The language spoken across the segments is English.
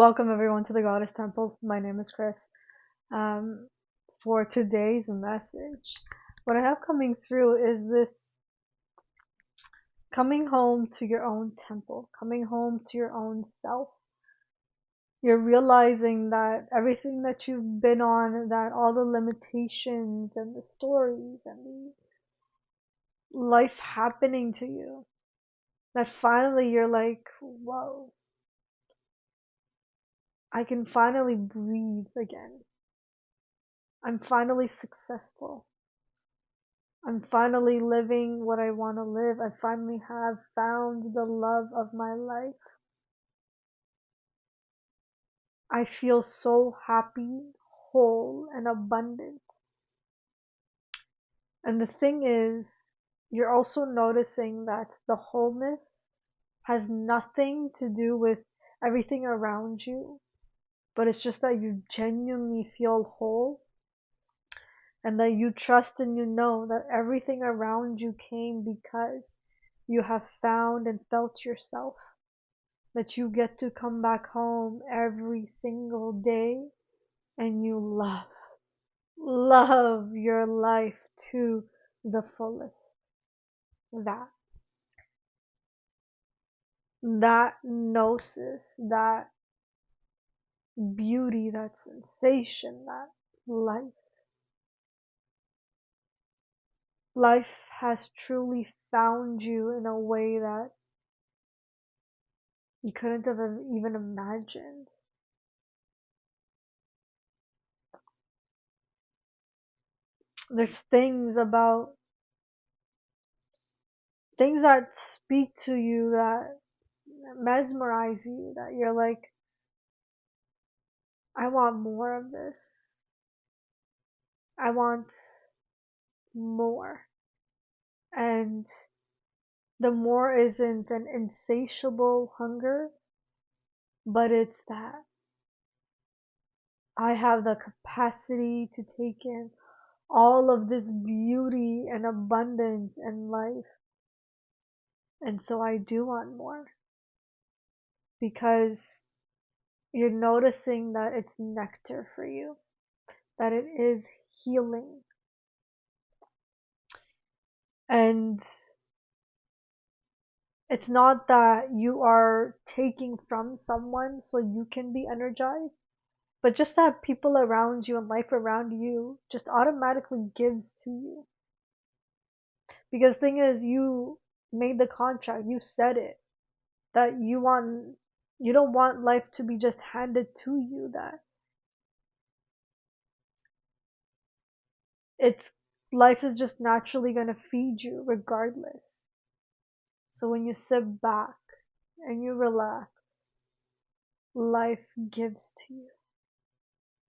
Welcome everyone to the Goddess Temple. My name is Chris. Um, for today's message, what I have coming through is this coming home to your own temple, coming home to your own self. You're realizing that everything that you've been on, that all the limitations and the stories and the life happening to you, that finally you're like, whoa, I can finally breathe again. I'm finally successful. I'm finally living what I want to live. I finally have found the love of my life. I feel so happy, whole, and abundant. And the thing is, you're also noticing that the wholeness has nothing to do with everything around you, but it's just that you genuinely feel whole and that you trust and you know that everything around you came because you have found and felt yourself. That you get to come back home every single day and you love your life to the fullest. That, that gnosis, that beauty, that sensation, that life. Life has truly found you in a way that you couldn't have even imagined. There's things that speak to you, that mesmerize you, that you're like, I want more of this. I want more. And the more isn't an insatiable hunger, but it's that I have the capacity to take in all of this beauty and abundance and life. And so I do want more because you're noticing that it's nectar for you, that it is healing. And it's not that you are taking from someone so you can be energized, but just that people around you and life around you just automatically gives to you. Because thing is, you made the contract, you said it, that you don't want life to be just handed to you, that it's life is just naturally going to feed you regardless. So when you sit back and you relax, life gives to you.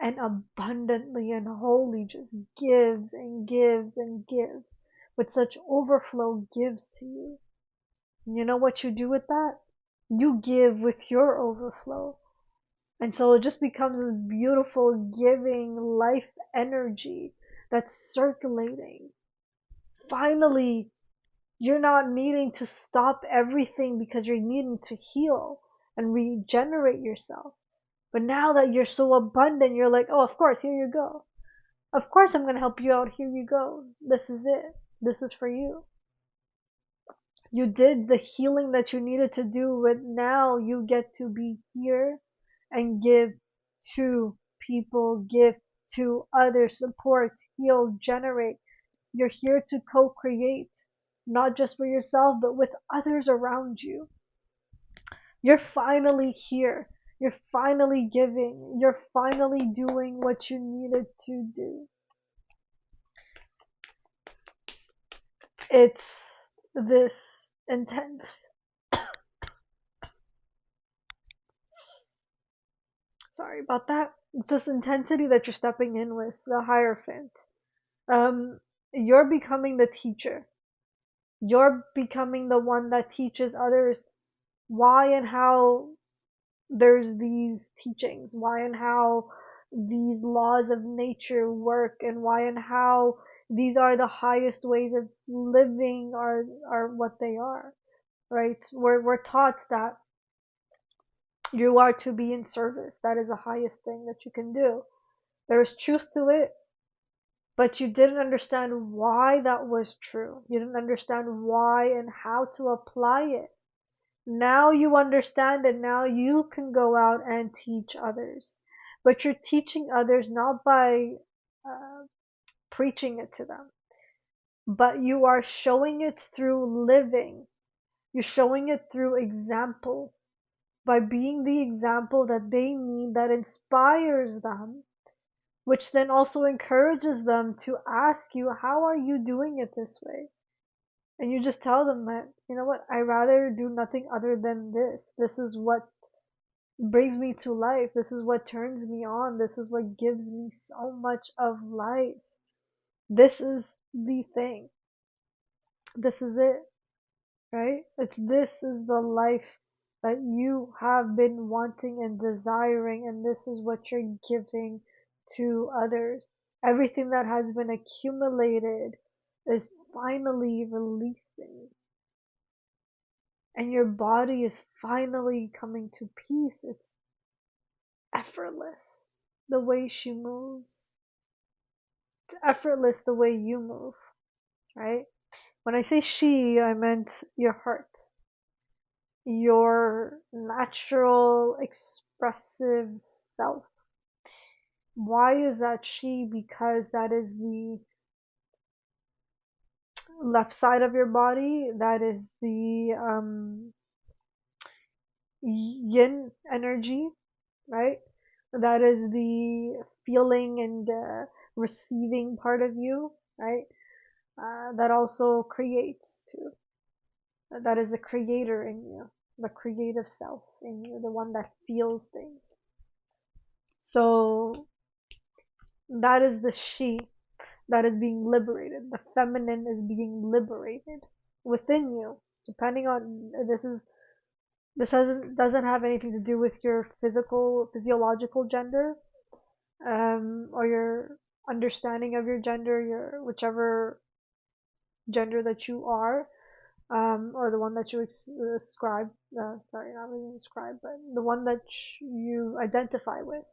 And abundantly and wholly just gives and gives and gives with such overflow, gives to you. And you know what you do with that? You give with your overflow. And so it just becomes this beautiful giving life energy that's circulating. Finally, you're not needing to stop everything because you're needing to heal and regenerate yourself. But now that you're so abundant, you're like, oh, of course, here you go. Of course, I'm going to help you out. Here you go. This is it. This is for you. You did the healing that you needed to do, but now you get to be here and give to people, give to others, support, heal, generate. You're here to co-create, not just for yourself, but with others around you. You're finally here. You're finally giving. You're finally doing what you needed to do. It's this intense. Sorry about that. It's this intensity that you're stepping in with, the Hierophant. Um, you're becoming the teacher. You're becoming the one that teaches others why and how there's these teachings, why and how these laws of nature work, and why and how these are the highest ways of living are what they are, right? We're taught that You are to be in service. That is the highest thing that you can do. There is truth to it, but you didn't understand why that was true. You didn't understand why and how to apply it. Now you understand it. Now you can go out and teach others. But you're teaching others not by uh, preaching it to them, but you are showing it through living. You're showing it through example, by being the example that they need, that inspires them, which then also encourages them to ask you, how are you doing it this way? And you just tell them that, you know what, I rather do nothing other than this. This is what brings me to life. This is what turns me on. This is what gives me so much of life. This is the thing. This is it, right? This is the life that you have been wanting and desiring, and this is what you're giving to others. Everything that has been accumulated is finally releasing, and your body is finally coming to peace. It's effortless the way she moves. It's effortless the way you move, right? When I say she, I meant your heart, your natural expressive self. Why is that she? Because that is the left side of your body, that is the yin energy, right? That is the feeling and receiving part of you, right? That also creates too. That is the creator in you, the creative self in you, the one that feels things. So that is the she that is being liberated. The feminine is being liberated within you. Depending on this doesn't have anything to do with your physiological gender, or your understanding of your gender, your whichever gender that you are, or the one that you ascribe. Sorry, not really describe, but the one that you identify with.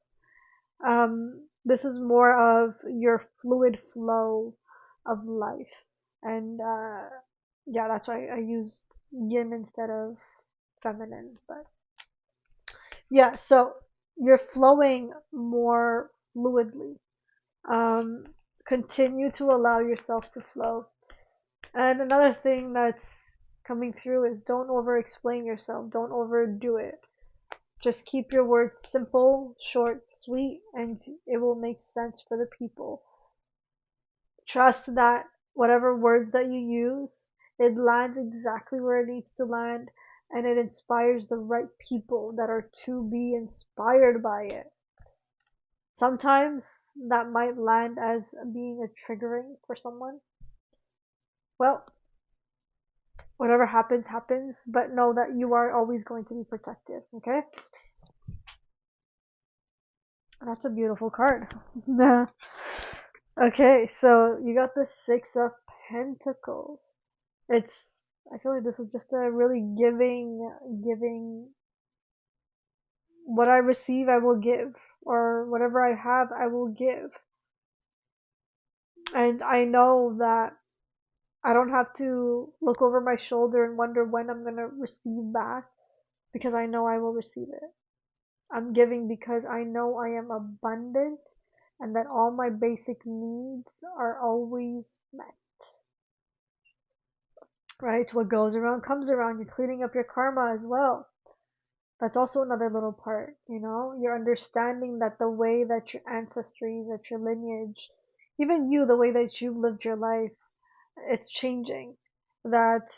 This is more of your fluid flow of life, and yeah, that's why I used yin instead of feminine. But yeah, so you're flowing more fluidly. Um, Continue to allow yourself to flow. And another thing that's coming through is don't over explain yourself, don't overdo it. Just keep your words simple, short, sweet, and it will make sense for the people. Trust that whatever words that you use, it lands exactly where it needs to land, and it inspires the right people that are to be inspired by it. Sometimes that might land as being a triggering for someone. Well, whatever happens, happens, but know that you are always going to be protected, okay? That's a beautiful card. Okay, so you got the Six of Pentacles. It's, I feel like this is just a really giving. What I receive, I will give, or whatever I have, I will give. And I know that I don't have to look over my shoulder and wonder when I'm gonna receive back, because I know I will receive it. I'm giving because I know I am abundant and that all my basic needs are always met. Right? What goes around comes around. You're cleaning up your karma as well. That's also another little part, you know? You're understanding that the way that your ancestry, that your lineage, even you, the way that you've lived your life, it's changing. That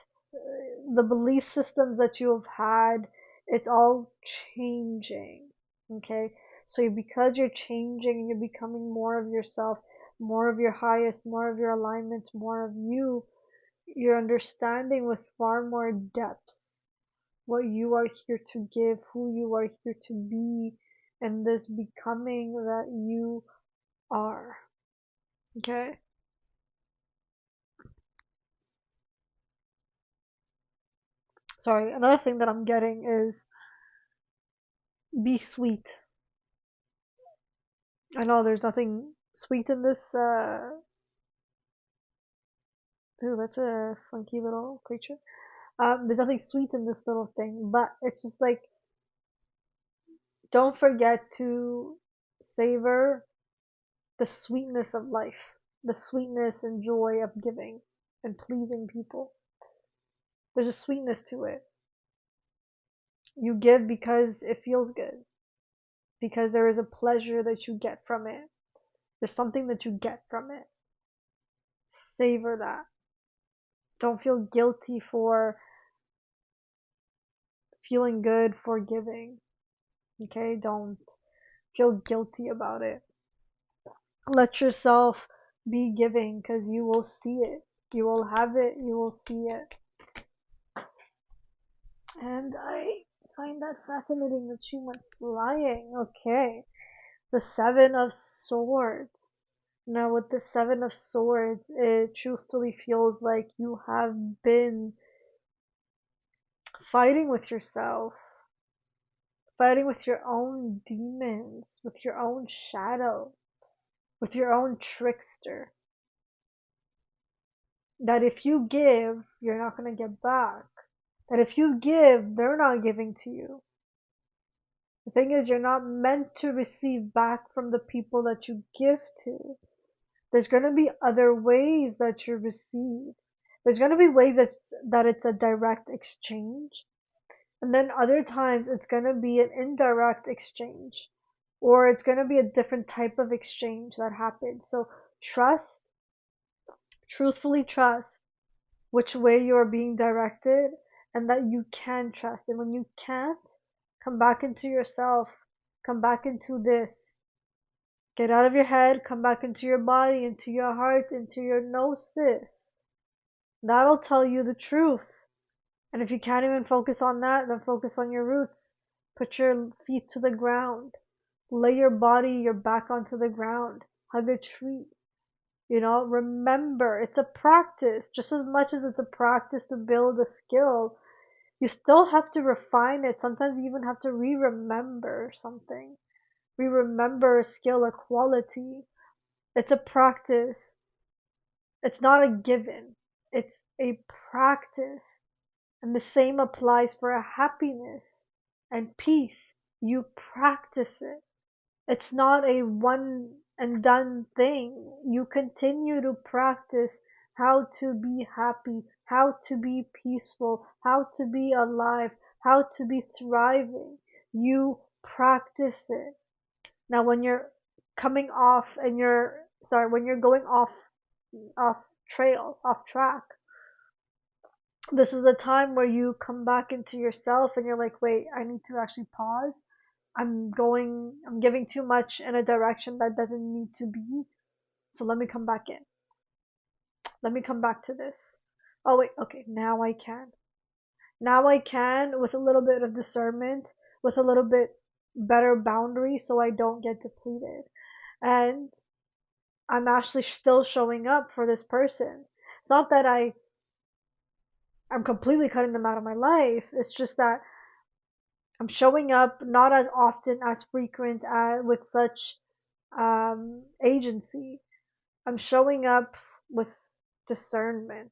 the belief systems that you have had, it's all changing. Okay? So because you're changing and you're becoming more of yourself, more of your highest, more of your alignment, more of you, you're understanding with far more depth what you are here to give, who you are here to be, and this becoming that you are. Okay? Sorry, another thing that I'm getting is Be sweet. I know there's nothing sweet in this. Ooh, that's a funky little creature. There's nothing sweet in this little thing, but it's just like, don't forget to savor the sweetness of life, the sweetness and joy of giving and pleasing people. There's a sweetness to it. You give because it feels good, because there is a pleasure that you get from it. There's something that you get from it. Savor that. Don't feel guilty for feeling good for giving. Okay? Don't feel guilty about it. Let yourself be giving because you will see it. You will have it. You will see it. And I find that fascinating that she went flying. Okay. The Seven of Swords. Now, with the Seven of Swords, it truthfully feels like you have been fighting with yourself, fighting with your own demons, with your own shadow, with your own trickster. That if you give, you're not going to get back. That if you give, they're not giving to you. The thing is, you're not meant to receive back from the people that you give to. There's going to be other ways that you receive. There's going to be ways that it's a direct exchange. And then other times it's going to be an indirect exchange. Or it's going to be a different type of exchange that happens. So trust, truthfully trust which way you are being directed and that you can trust. And when you can't, come back into yourself. Come back into this. Get out of your head, come back into your body, into your heart, into your gnosis. That'll tell you the truth. And if you can't even focus on that, then focus on your roots. Put your feet to the ground. Lay your body, your back onto the ground. Hug a tree. You know, remember, it's a practice. Just as much as it's a practice to build a skill, you still have to refine it. Sometimes you even have to re-remember something. Re-remember a skill, a quality. It's a practice. It's not a given. It's a practice. And the same applies for a happiness and peace. You practice it. It's not a one and done thing. You continue to practice how to be happy, how to be peaceful, how to be alive, how to be thriving. You practice it. Now, when you're coming off and when you're going off trail, off track, this is a time where you come back into yourself and you're like, wait, I need to actually pause. I'm giving too much in a direction that doesn't need to be. So let me come back in. Let me come back to this. Oh, wait, okay, now I can. Now I can with a little bit of discernment, with a little bit better boundary so I don't get depleted. And I'm actually still showing up for this person. It's not that I'm completely cutting them out of my life. It's just that I'm showing up not as often, as frequent, with such agency. I'm showing up with discernment.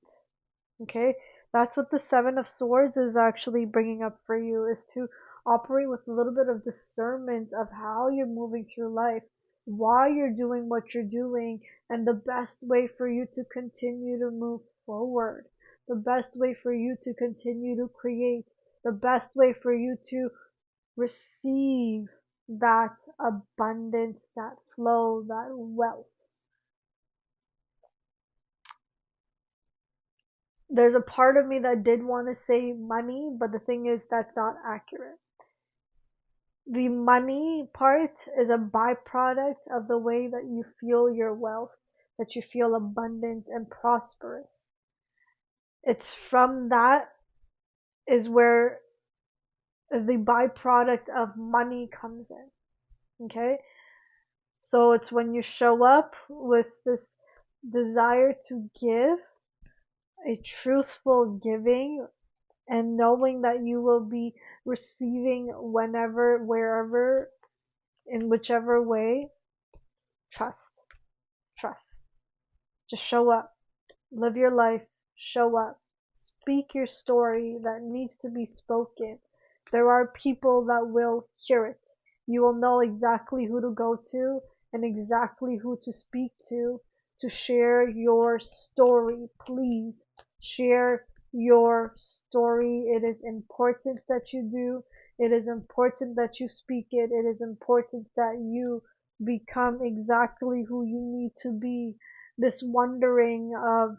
Okay, that's what the Seven of Swords is actually bringing up for you, is to operate with a little bit of discernment of how you're moving through life, why you're doing what you're doing, and the best way for you to continue to move forward, the best way for you to continue to create, the best way for you to receive that abundance, that flow, that wealth. There's a part of me that did want to say money, but the thing is that's not accurate. The money part is a byproduct of the way that you feel your wealth, that you feel abundant and prosperous. It's from that is where the byproduct of money comes in. Okay? So it's when you show up with this desire to give, a truthful giving, and knowing that you will be receiving whenever, wherever, in whichever way. Trust. Trust. Just show up. Live your life. Show up. Speak your story that needs to be spoken. There are people that will hear it. You will know exactly who to go to and exactly who to speak to share your story. Please share your story. It is important that you do. It is important that you speak it. It is important that you become exactly who you need to be. This wondering of,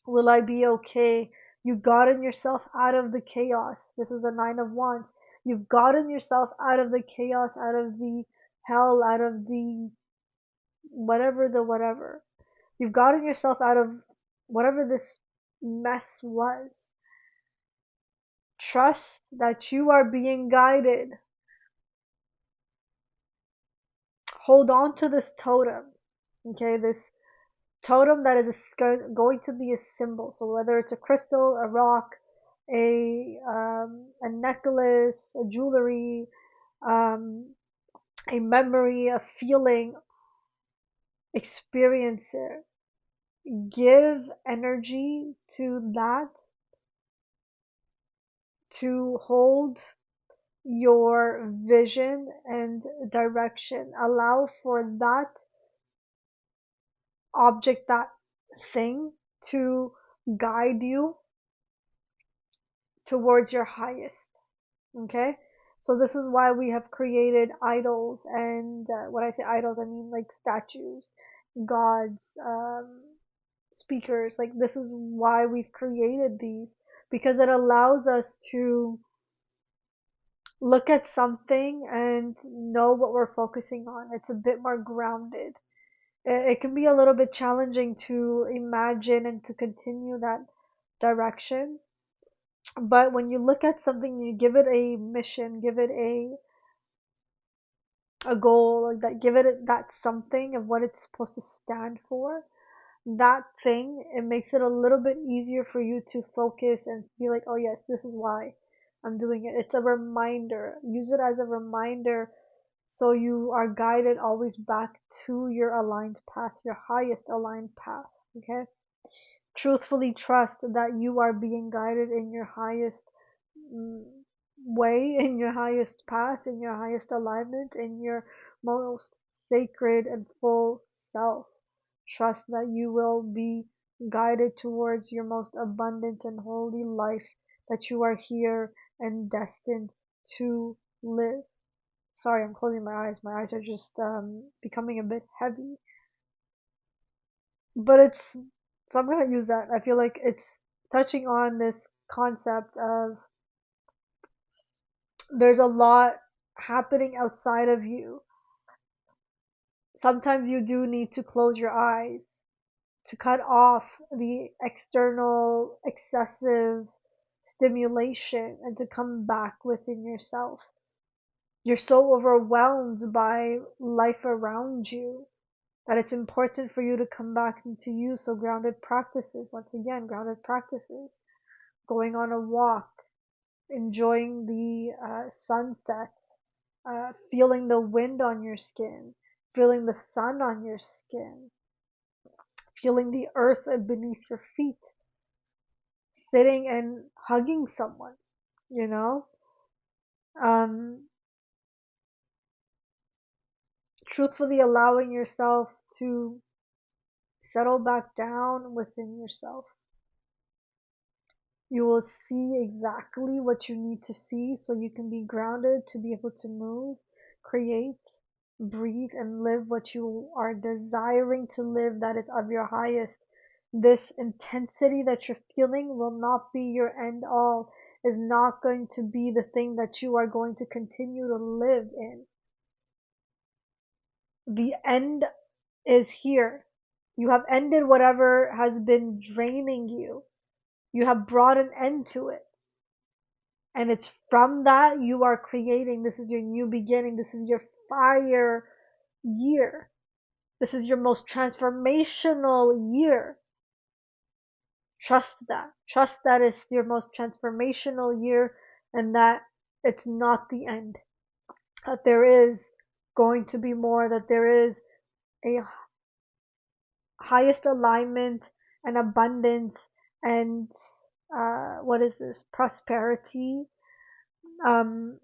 will I be okay? You've gotten yourself out of the chaos. This is the Nine of Wands. You've gotten yourself out of the chaos, out of the hell, out of the whatever, the whatever. You've gotten yourself out of whatever this mess was. Trust that you are being guided. Hold on to this totem. Okay, this totem that is going to be a symbol. So whether it's a crystal, a rock, a necklace, a jewelry, um, a memory, a feeling, experience it. Give energy to that, to hold your vision and direction. Allow for that object, that thing, to guide you towards your highest. Okay? So this is why we have created idols, and when I say idols, I mean like statues, gods, speakers. Like this is why we've created these, because it allows us to look at something and know what we're focusing on. It's a bit more grounded. It can be a little bit challenging to imagine and to continue that direction, but when you look at something, you give it a mission, give it a goal, like that, give it that something of what it's supposed to stand for. That thing, it makes it a little bit easier for you to focus and be like, oh yes, this is why I'm doing it. It's a reminder. Use it as a reminder, so you are guided always back to your aligned path, your highest aligned path. Okay? Truthfully trust that you are being guided in your highest mm, way, in your highest path, in your highest alignment, in your most sacred and full self. Trust that you will be guided towards your most abundant and holy life that you are here and destined to live. Sorry, I'm closing my eyes. My eyes are just becoming a bit heavy. But it's, so I'm gonna use that. I feel like it's touching on this concept of, there's a lot happening outside of you. Sometimes you do need to close your eyes to cut off the external excessive stimulation and to come back within yourself. You're so overwhelmed by life around you that it's important for you to come back into you. So grounded practices, once again, grounded practices, going on a walk, enjoying the sunset, feeling the wind on your skin, feeling the sun on your skin, feeling the earth beneath your feet, sitting and hugging someone, you know, um, truthfully allowing yourself to settle back down within yourself. You will see exactly what you need to see so you can be grounded to be able to move, create, breathe, and live what you are desiring to live that is of your highest. This intensity that you're feeling will not be your end all, is not going to be the thing that you are going to continue to live in. The end is here. You have ended whatever has been draining you. You have brought an end to it. And it's from that you are creating. This is your new beginning. This is your fire year. This is your most transformational year. Trust that. Trust that it's your most transformational year and that it's not the end. That there is going to be more, that there is a highest alignment and abundance and what is this? Prosperity, um,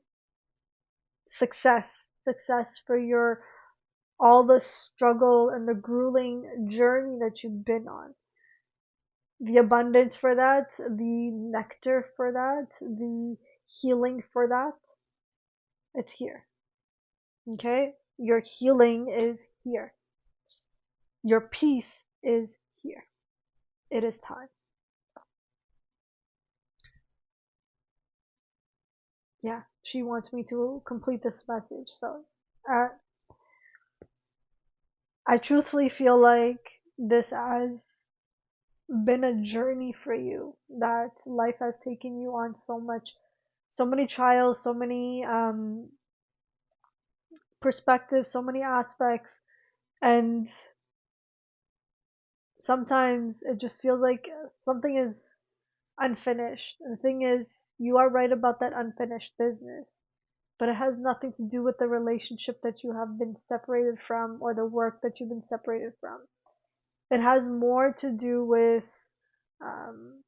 success, success for your all the struggle and the grueling journey that you've been on. The abundance for that, the nectar for that, the healing for that, it's here. Okay? Your healing is here. Your peace is here. It is time. Yeah, she wants me to complete this message. So, uh, I truthfully feel like this has been a journey for you, that life has taken you on so much, so many trials, so many perspectives, so many aspects, and sometimes it just feels like something is unfinished. And the thing is, you are right about that unfinished business, but it has nothing to do with the relationship that you have been separated from or the work that you've been separated from. It has more to do with um,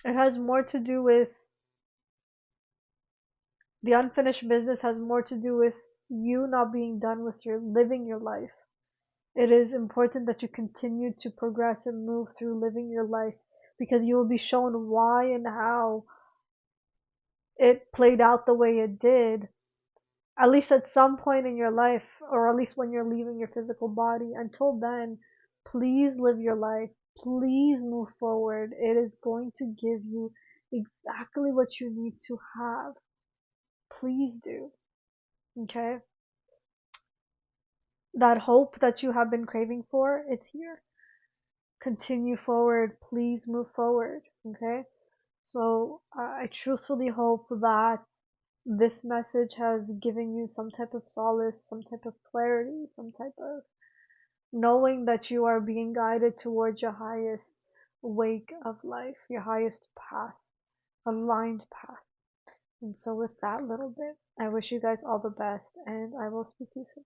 it has more to do with the unfinished business has more to do with you not being done with your living your life. It is important that you continue to progress and move through living your life, because you will be shown why and how it played out the way it did, at least at some point in your life, or at least when you're leaving your physical body. Until then, please live your life. Please move forward. It is going to give you exactly what you need to have. Please do. Okay? That hope that you have been craving for, it's here. Continue forward. Please move forward. Okay? So I truthfully hope that this message has given you some type of solace, some type of clarity, some type of knowing that you are being guided towards your highest wake of life, your highest path, aligned path. And so, with that little bit, I wish you guys all the best, and I will speak to you soon.